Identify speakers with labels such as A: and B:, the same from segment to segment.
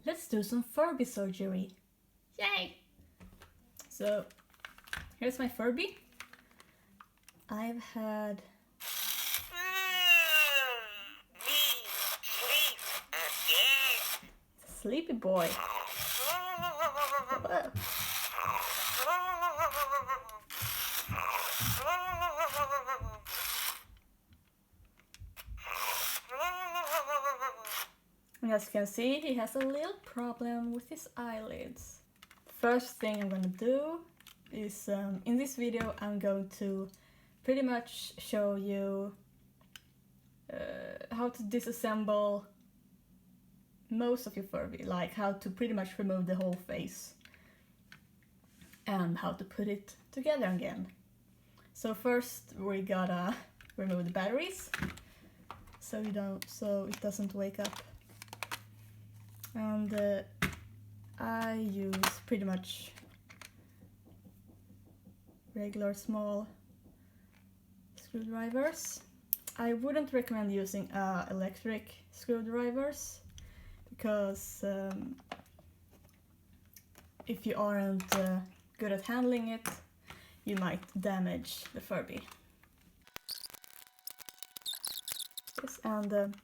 A: let's do some Furby surgery. Yay! So, here's my Furby. I've had... Sleepy boy. Whoa. And as you can see, he has a little problem with his eyelids. First thing I'm gonna do is, in this video I'm going to pretty much show you how to disassemble most of your Furby, like how to pretty much remove the whole face and how to put it together again. So first we gotta remove the batteries so it doesn't wake up. And I use pretty much regular small screwdrivers. I wouldn't recommend using electric screwdrivers because if you aren't good at handling it, you might damage the Furby. Yes, and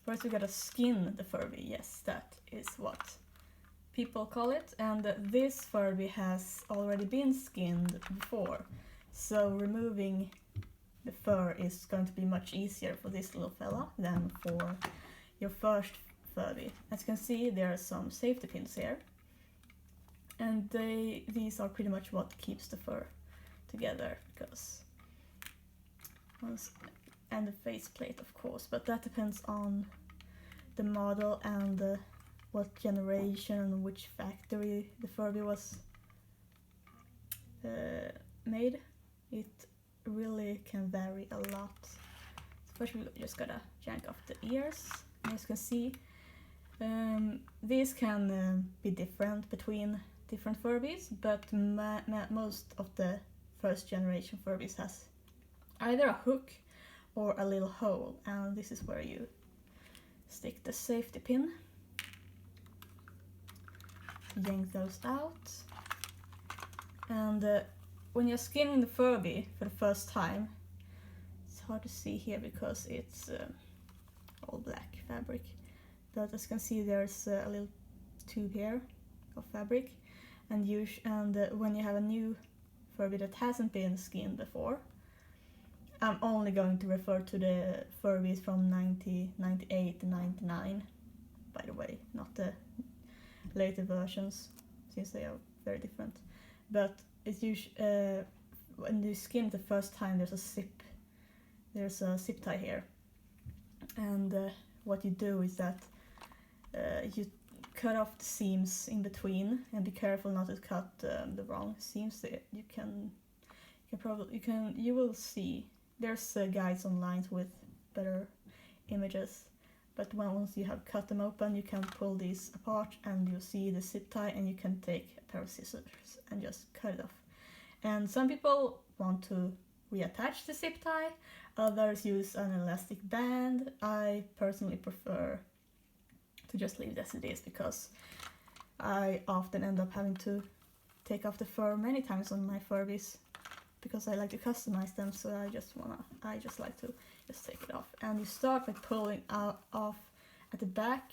A: first we gotta skin the Furby. Yes, that is what people call it. And this Furby has already been skinned before, so removing the fur is going to be much easier for this little fella than for your first Furby. As you can see, there are some safety pins here, and these are pretty much what keeps the fur together, because and the faceplate, of course, but that depends on the model and what generation and which factory the Furby was made. It really can vary a lot. So first we just gotta yank off the ears. As you can see, these can be different between different Furbies, but most of the first generation Furbies has either a hook or a little hole, and this is where you stick the safety pin. Yank those out, and when you're skinning the Furby for the first time, it's hard to see here because it's all black fabric, but as you can see there's a little tube here of fabric, and when you have a new Furby that hasn't been skinned before, I'm only going to refer to the Furbies from 1998 to 99, by the way, not the later versions, since they are very different. But it's usually when you skin the first time, there's a zip tie here, and what you do is that you cut off the seams in between, and be careful not to cut the wrong seams. You will see there's guides online with better images. But once you have cut them open, you can pull these apart and you'll see the zip tie, and you can take a pair of scissors and just cut it off. And some people want to reattach the zip tie, others use an elastic band. I personally prefer to just leave it as it is, because I often end up having to take off the fur many times on my Furbies, because I like to customize them, so I just like to just take it off. And you start by pulling off at the back,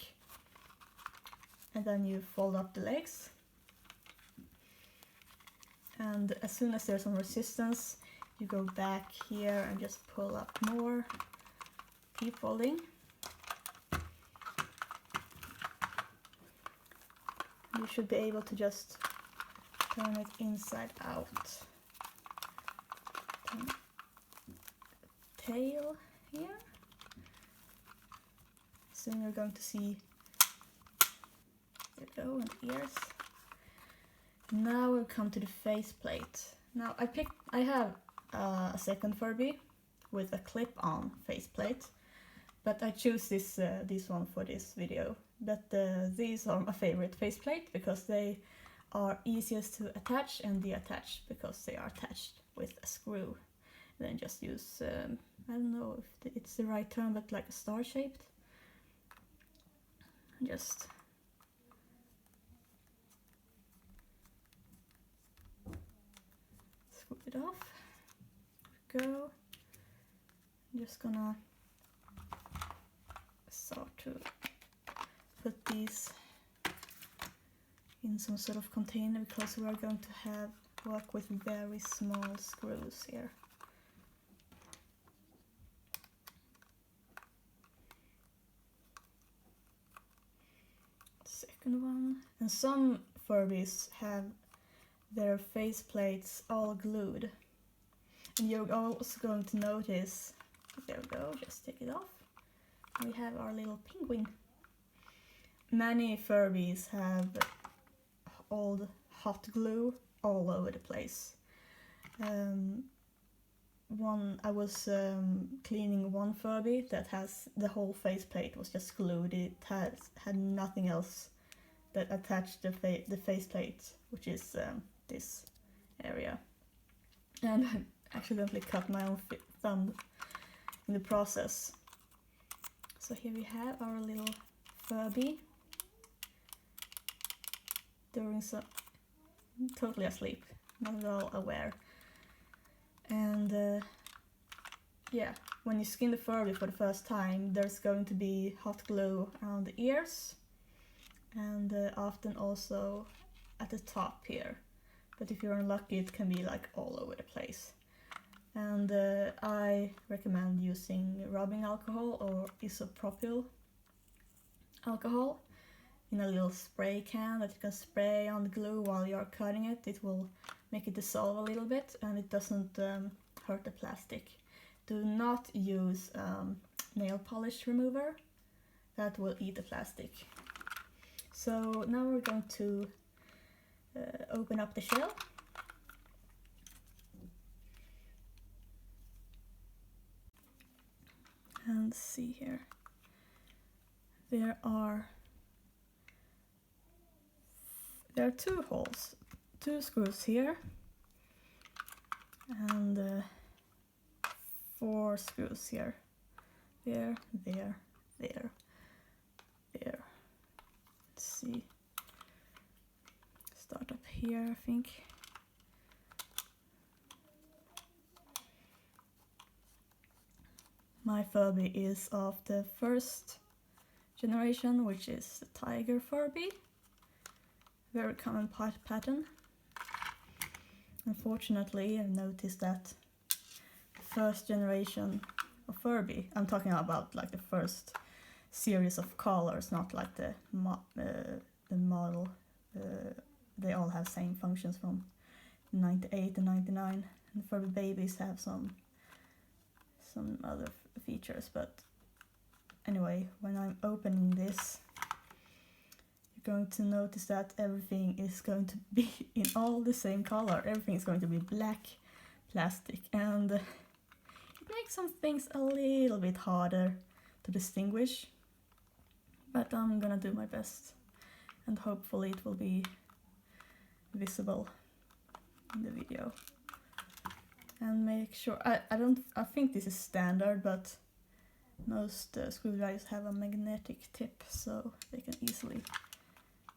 A: and then you fold up the legs. And as soon as there's some resistance, you go back here and just pull up more. Keep folding. You should be able to just turn it inside out. Tail here. Soon you're going to see there we go, and ears. Now we'll come to the faceplate. Now I have a second Furby with a clip-on faceplate, but I choose this one for this video. But these are my favorite faceplate because they are easiest to attach and deattach, because they are attached with a screw. Then just use, I don't know if it's the right term, but like a star shaped. Just it off. Go. I'm just gonna start to put these in some sort of container because we are going to work with very small screws here. Second one. And some Furbies have their face plates all glued. And you're also going to notice, there we go, just take it off. We have our little penguin. Many Furbies have old hot glue all over the place. I was cleaning one Furby that has the whole faceplate was just glued. It had nothing else that attached the faceplate, which is this area. And I accidentally cut my own thumb in the process. So here we have our little Furby doing some totally asleep, not at all aware. And yeah, when you skin the Furby for the first time, there's going to be hot glue around the ears and often also at the top here. But if you're unlucky, it can be like all over the place. And I recommend using rubbing alcohol or isopropyl alcohol in a little spray can that you can spray on the glue while you're cutting it. It will make it dissolve a little bit and it doesn't hurt the plastic. Do not use nail polish remover, that will eat the plastic. So now we're going to open up the shell. And see here, there are two holes, two screws here, and 4 screws here. There. Let's see. Start up here, I think. My Furby is of the first generation, which is the tiger Furby. Very common pattern. Unfortunately, I've noticed that the first generation of Furby, I'm talking about like the first series of colors, not like the model. They all have same functions from 98 and 99. And Furby babies have some other features, but anyway, when I'm opening this, you're going to notice that everything is going to be in all the same color. Everything is going to be black plastic, and it makes some things a little bit harder to distinguish, but I'm gonna do my best and hopefully it will be visible in the video. And make sure, I think this is standard, but most screwdrivers have a magnetic tip, so they can easily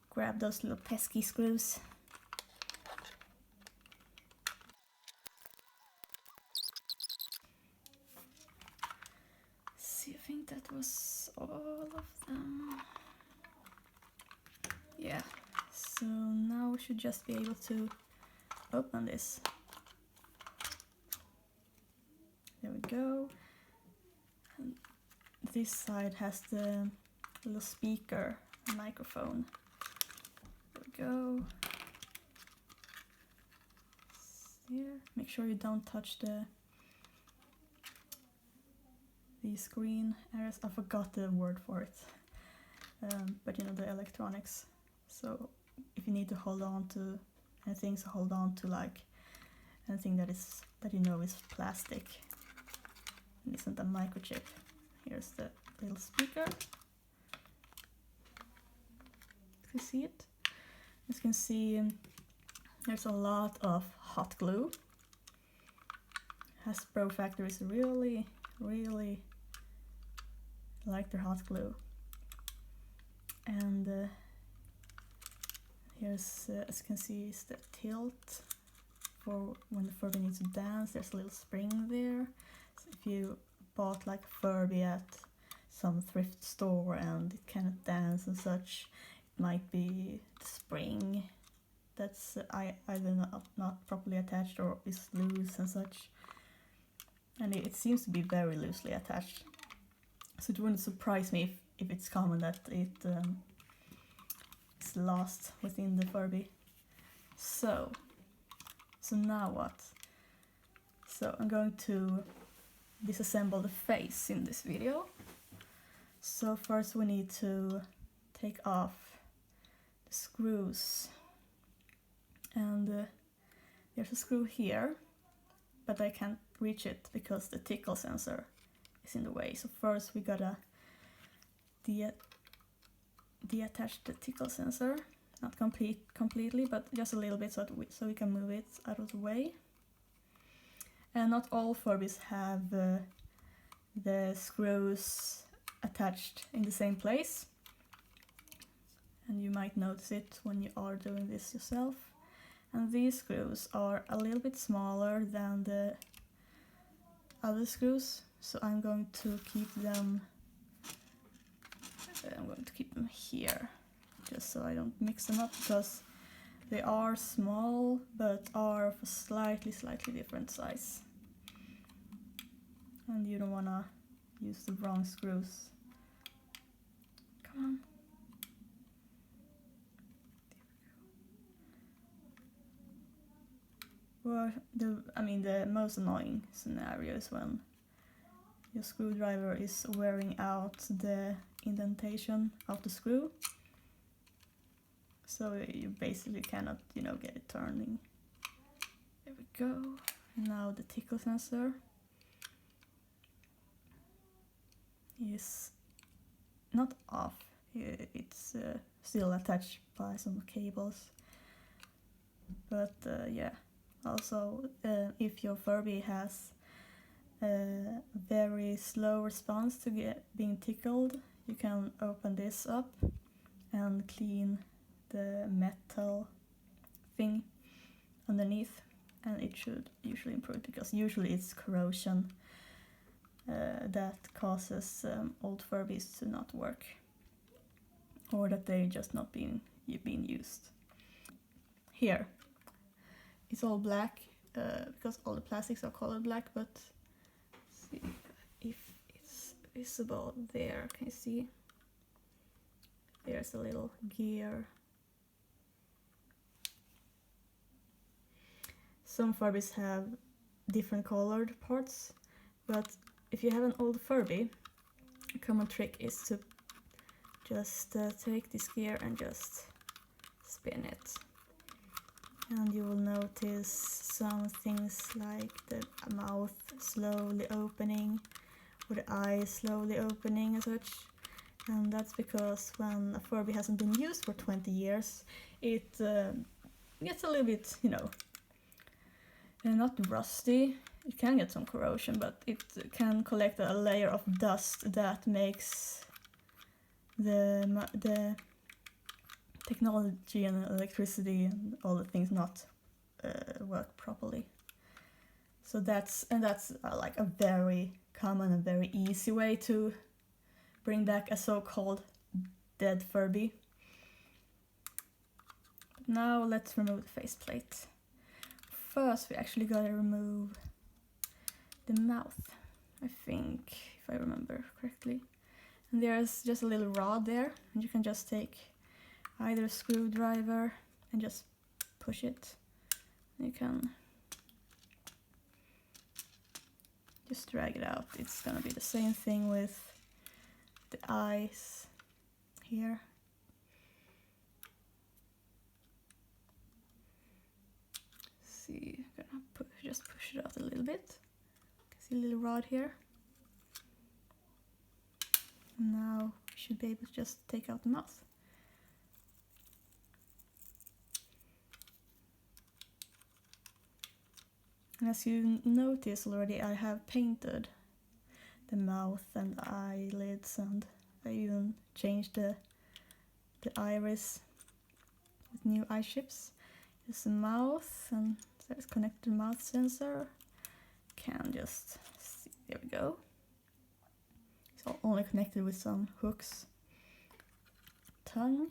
A: grab those little pesky screws. See, I think that was all of them. Yeah, so now we should just be able to open this. There we go. And this side has the little speaker microphone. There we go. Here. Make sure you don't touch these green areas. I forgot the word for it. But you know, the electronics. So if you need to hold on to anything, so hold on to like anything that you know is plastic. And isn't a microchip. Here's the little speaker. You can see it. As you can see, there's a lot of hot glue. Hasbro factories really like their hot glue. And here's, as you can see, is the tilt for when the Furby needs to dance. There's a little spring there. So if you bought like a Furby at some thrift store and it cannot dance and such, it might be the spring that's either not properly attached or is loose and such. And it seems to be very loosely attached. So it wouldn't surprise me if it's common that it's lost within the Furby. So now what? So I'm going to disassemble the face in this video. So first we need to take off the screws. And there's a screw here, but I can't reach it because the tickle sensor is in the way. So first we gotta deattach the tickle sensor, not completely, but just a little bit so we can move it out of the way. And not all Furbies have the screws attached in the same place, and you might notice it when you are doing this yourself. And these screws are a little bit smaller than the other screws, so I'm going to keep them here, just so I don't mix them up, because they are small but are of a slightly different size, and you don't want to use the wrong screws. Come on. Well, the most annoying scenario is when your screwdriver is wearing out the indentation of the screw, so you basically cannot, get it turning. There we go. And now the tickle sensor is not off. It's still attached by some cables. But yeah, also if your Furby has a very slow response to being tickled, you can open this up and clean the metal thing underneath, and it should usually improve, because usually it's corrosion that causes old Furbies to not work, or that they're just not being used. Here it's all black because all the plastics are colored black, but let's see if it's visible there. Can you see? There's a little gear. Some Furbies have different colored parts, but if you have an old Furby, a common trick is to just take this gear and just spin it. And you will notice some things like the mouth slowly opening, or the eyes slowly opening and such. And that's because when a Furby hasn't been used for 20 years, it gets a little bit, not rusty. It can get some corrosion, but it can collect a layer of dust that makes the technology and electricity and all the things not work properly. So that's like a very common and very easy way to bring back a so-called dead Furby. But now let's remove the faceplate. First we actually gotta remove the mouth, I think, if I remember correctly. And there's just a little rod there, and you can just take either a screwdriver and just push it. You can just drag it out. It's gonna be the same thing with the eyes here. See, I'm gonna just push it out a little bit. See a little rod here. And now we should be able to just take out the mouth. And as you notice already, I have painted the mouth and the eyelids, and I even changed the iris with new eye chips. There's the mouth and So it's connected mouth sensor. Can just see, there we go. It's only connected with some hooks. Tongue.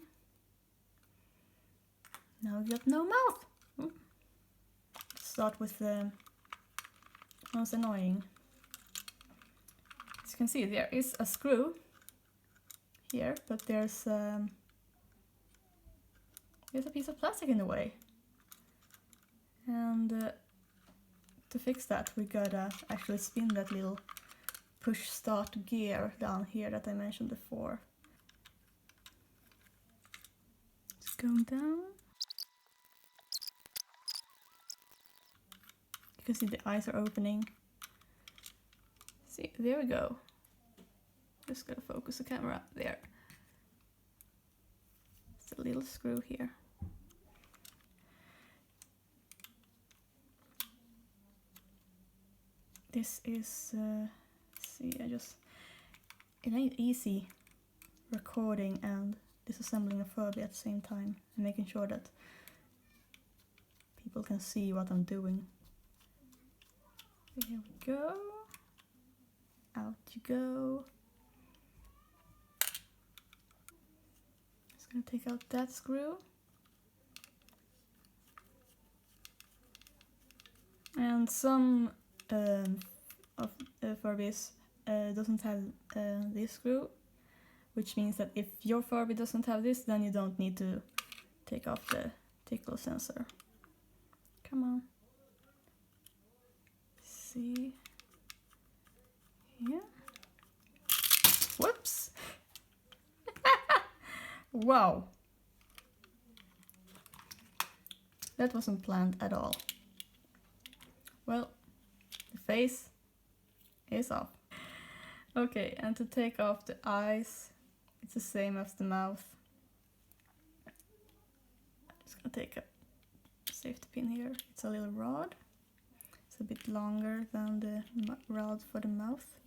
A: Now we got no mouth. Let's start with the most annoying. As you can see, there is a screw here, but there's a piece of plastic in the way. And to fix that, we gotta actually spin that little push start gear down here that I mentioned before. It's going down. You can see the eyes are opening. See, there we go. Just gotta focus the camera there. It's a little screw here. This is, see, it ain't easy recording and disassembling a Furby at the same time and making sure that people can see what I'm doing. Here we go. Out you go. Just gonna take out that screw. And some of Furbies doesn't have this screw, which means that if your Furby doesn't have this, then you don't need to take off the tickle sensor. Come on. See here. Whoops. Wow. That wasn't planned at all. Well, the face is off. Okay, and to take off the eyes, it's the same as the mouth. I'm just gonna take a safety pin here. It's a little rod. It's a bit longer than the rod for the mouth.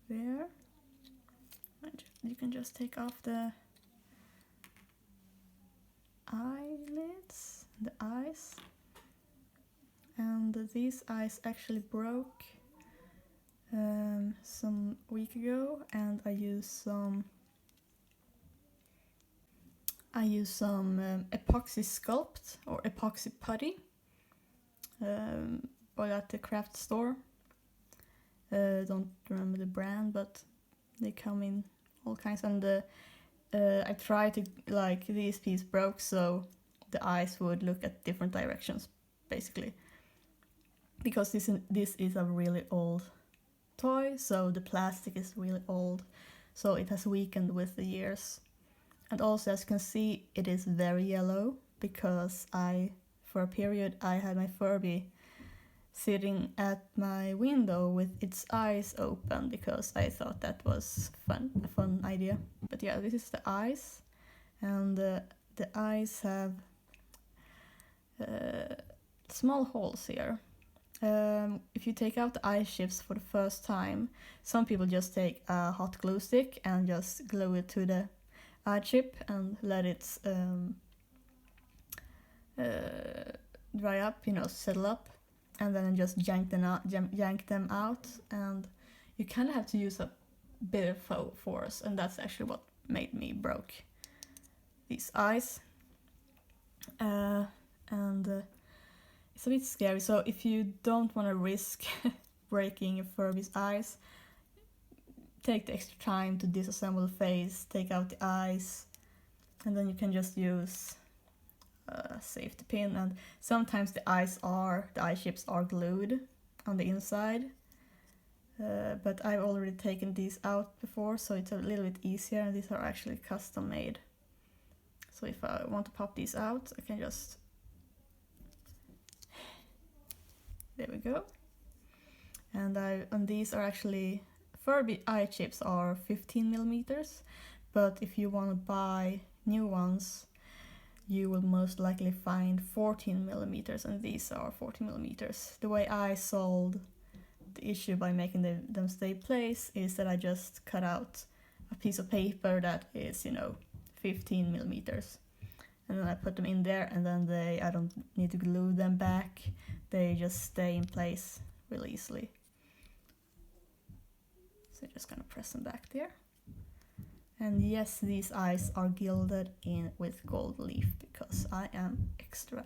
A: There. And you can just take off the eyelids, the eyes. And these eyes actually broke some week ago, and I used some epoxy sculpt or epoxy putty bought at the craft store. Don't remember the brand, but they come in all kinds. And I tried to, like, this piece broke, so the eyes would look at different directions, basically. Because this is a really old toy, so the plastic is really old, so it has weakened with the years. And also, as you can see, it is very yellow, because for a period I had my Furby sitting at my window with its eyes open, because I thought that was a fun idea. But yeah, this is the eyes, and the eyes have small holes here. If you take out the eye chips for the first time, some people just take a hot glue stick and just glue it to the eye chip and let it dry up, settle up, and then just yank them out. And you kind of have to use a bit of force, and that's actually what made me broke these eyes. It's a bit scary, so if you don't want to risk breaking your Furby's eyes, take the extra time to disassemble the face, take out the eyes, and then you can just use a safety pin. And sometimes the eye chips are glued on the inside, but I've already taken these out before, so it's a little bit easier, and these are actually custom made. So if I want to pop these out, I can just... There we go. And these are actually... Furby eye chips are 15 millimeters, but if you want to buy new ones, you will most likely find 14 millimeters, and these are 14 millimeters. The way I solved the issue by making them stay place is that I just cut out a piece of paper that is, 15 millimeters. And then I put them in there, and then I don't need to glue them back. They just stay in place really easily. So I'm just gonna press them back there. And yes, these eyes are gilded in with gold leaf because I am extra.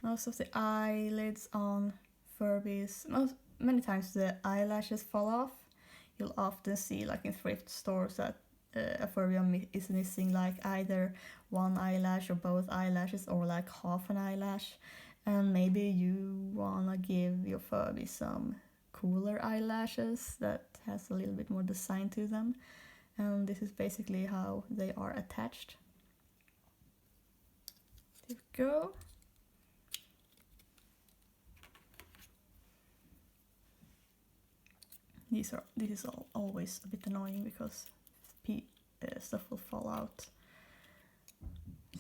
A: Most of the eyelids on Furbies, many times the eyelashes fall off. You'll often see, like in thrift stores, that a Furby is missing like either one eyelash or both eyelashes, or like half an eyelash. And maybe you wanna give your Furby some cooler eyelashes that has a little bit more design to them. And this is basically how they are attached. There we go. This is always a bit annoying because stuff will fall out.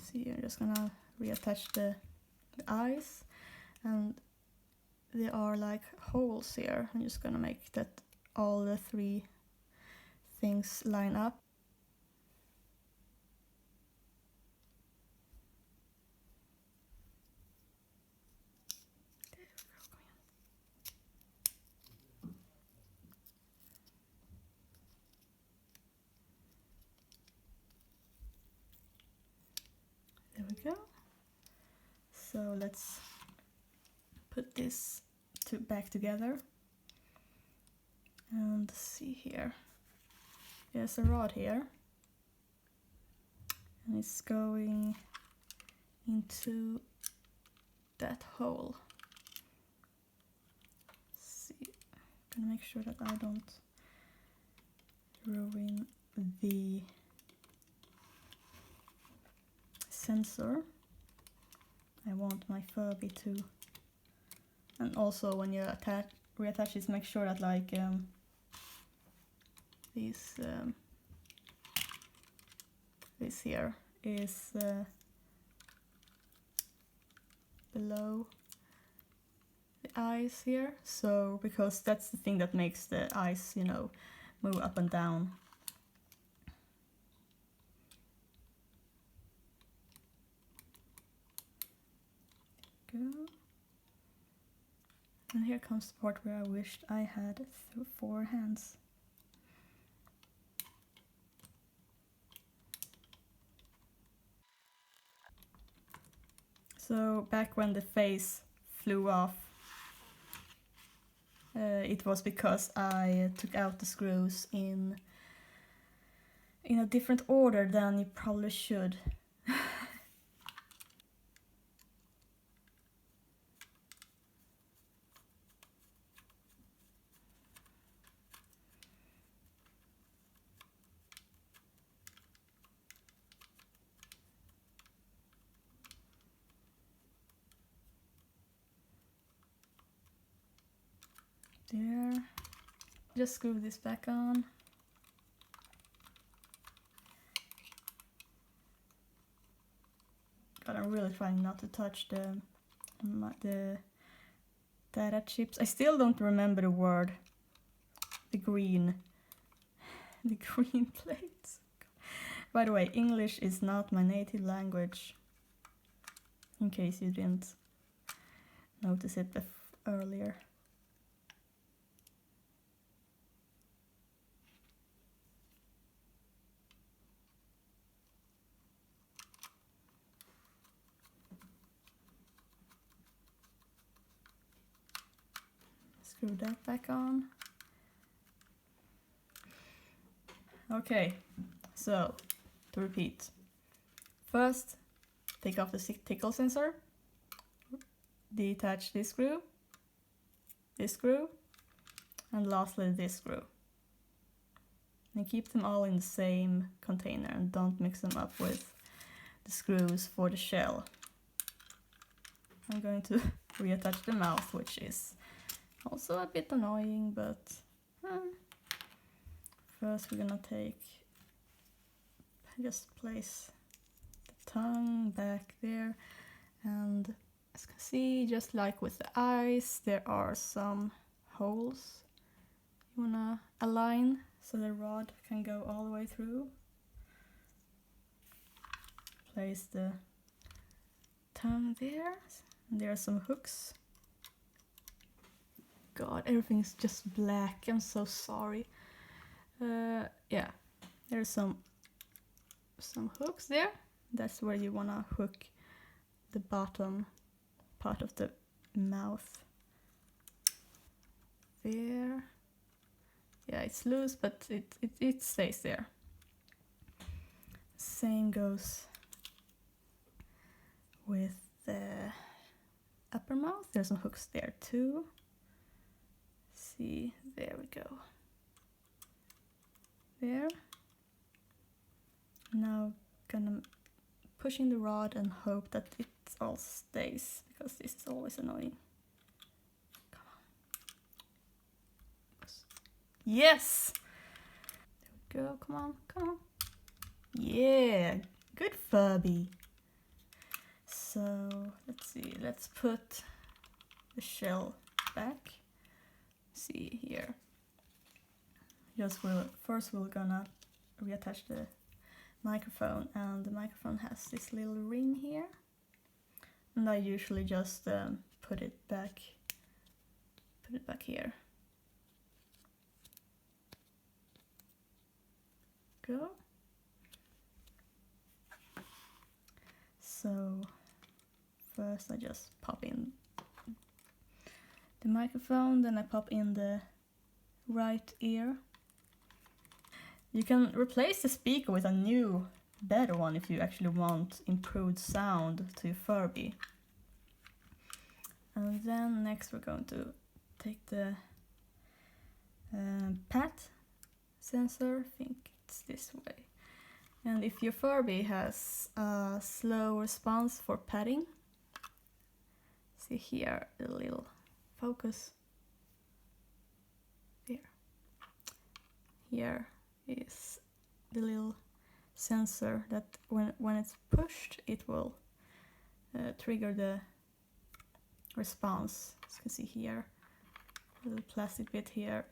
A: See, I'm just gonna reattach the eyes, and there are like holes here. I'm just gonna make that all the 3 things line up. There we go. So let's put this back together. And see here. There's a rod here. And it's going into that hole. See, I'm gonna make sure that I don't ruin the sensor. I want my Furby to, and also when you reattach this, make sure that like this here is below the eyes here, so because that's the thing that makes the eyes, you know, move up and down. Go. And here comes the part where I wished I had 4 hands. So back when the face flew off, it was because I took out the screws in a different order than you probably should. There. Just screw this back on. God, I'm really trying not to touch the data chips. I still don't remember the word. The green plates. By the way, English is not my native language. In case you didn't notice it earlier. Screw that back on. Okay, so to repeat. First, take off the tickle sensor, detach this screw, and lastly this screw. And keep them all in the same container and don't mix them up with the screws for the shell. I'm going to reattach the mouth, which is also a bit annoying, but first we're gonna just place the tongue back there, and as you can see, just like with the eyes, there are some holes you wanna align so the rod can go all the way through. place the tongue there. And there are some hooks. God, everything's just black. I'm so sorry. Yeah, there's some hooks there. That's where you wanna hook the bottom part of the mouth. There. Yeah, it's loose, but it stays there. Same goes with the upper mouth. There's some hooks there too. See, there we go. There. Now gonna push in the rod and hope that it all stays, because this is always annoying. Come on. Yes! There we go, come on, come on. Yeah, good Furby. So, let's see, let's put the shell back. See here. First we're gonna reattach the microphone, and the microphone has this little ring here. And I usually just put it back here. Go. So first I just pop in the microphone, then I pop in the right ear. You can replace the speaker with a new, better one if you actually want improved sound to your Furby. And then next we're going to take the pat sensor, I think it's this way. And if your Furby has a slow response for patting, see here, a little focus. Here is the little sensor that when it's pushed, it will trigger the response. As you can see here, the little plastic bit here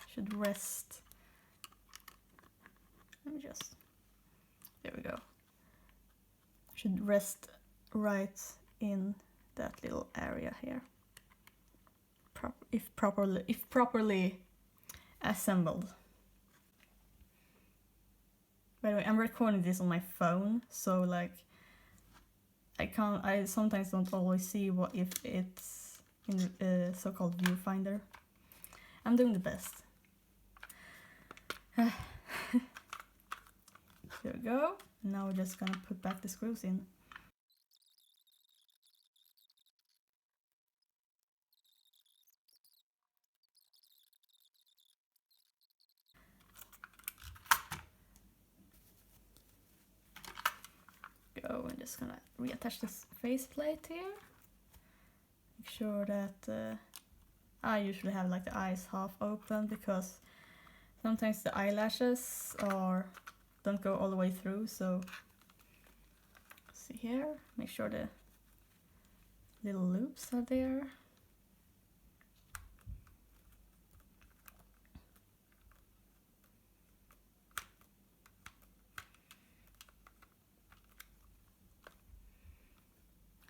A: should rest. Let me just, there we go. Should rest right in that little area here. If properly assembled. By the way, I'm recording this on my phone, so like I sometimes don't always see if it's in the so-called viewfinder. I'm doing the best. There we go. Now we're just gonna put back the screws in. Go, I'm just gonna reattach this faceplate here. Make sure that I usually have like the eyes half open, because sometimes the eyelashes don't go all the way through. So see here, make sure the little loops are there.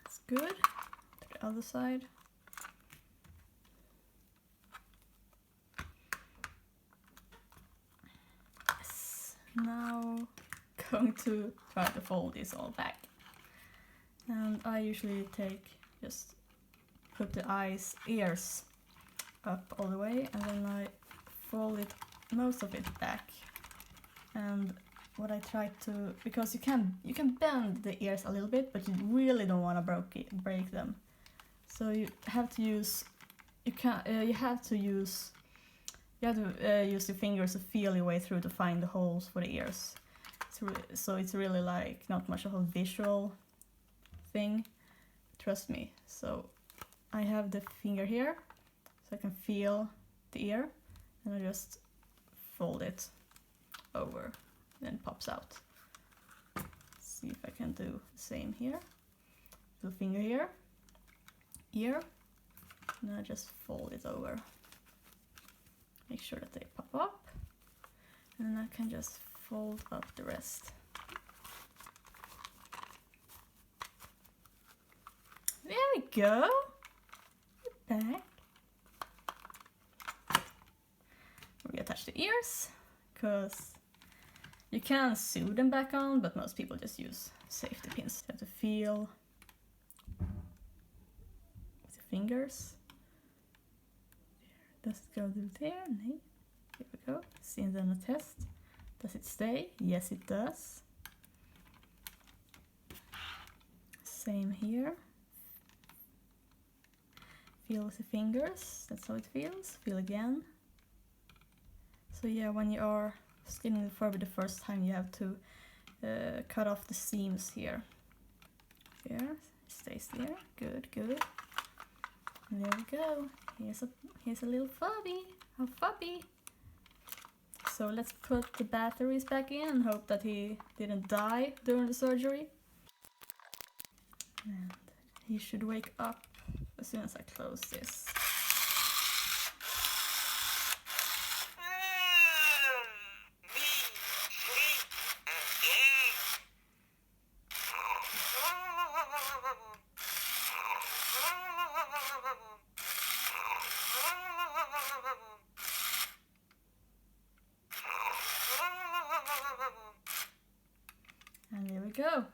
A: That's good. To the other side. Yes. Now going to try to fold this all back. And I usually just put the ears up all the way, and then I fold most of it back. And what I try to, because you can bend the ears a little bit, but you really don't want to break them. So you have to use use your fingers to feel your way through to find the holes for the ears. So it's really like not much of a visual thing, trust me. So I have the finger here, so I can feel the ear, and I just fold it over, then it pops out. See if I can do the same here. Little finger here, ear, and I just fold it over. Make sure that they pop up, and then I can just fold up the rest. There we go. Back. Reattach the ears, because you can sew them back on, but most people just use safety pins. You have to feel with the fingers. Does it go through there? No. Here we go. See then a test. Does it stay? Yes, it does. Same here. Feel with the fingers. That's how it feels. Feel again. So yeah, when you are skinning the Furby the first time, you have to cut off the seams here. There, it stays there. Good, good. And there we go. Here's a little Furby. A Furby. So let's put the batteries back in and hope that he didn't die during the surgery. And he should wake up as soon as I close this. And there we go.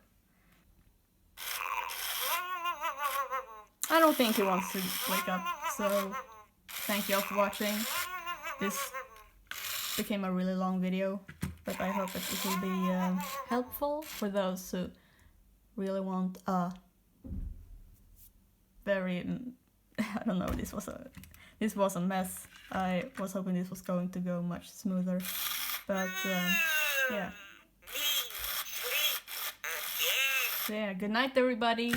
A: I don't think he wants to wake up, so thank you all for watching. This became a really long video, but I hope that it will be helpful for those who really want a very, I don't know, this was a mess. I was hoping this was going to go much smoother, but yeah. So yeah, good night everybody.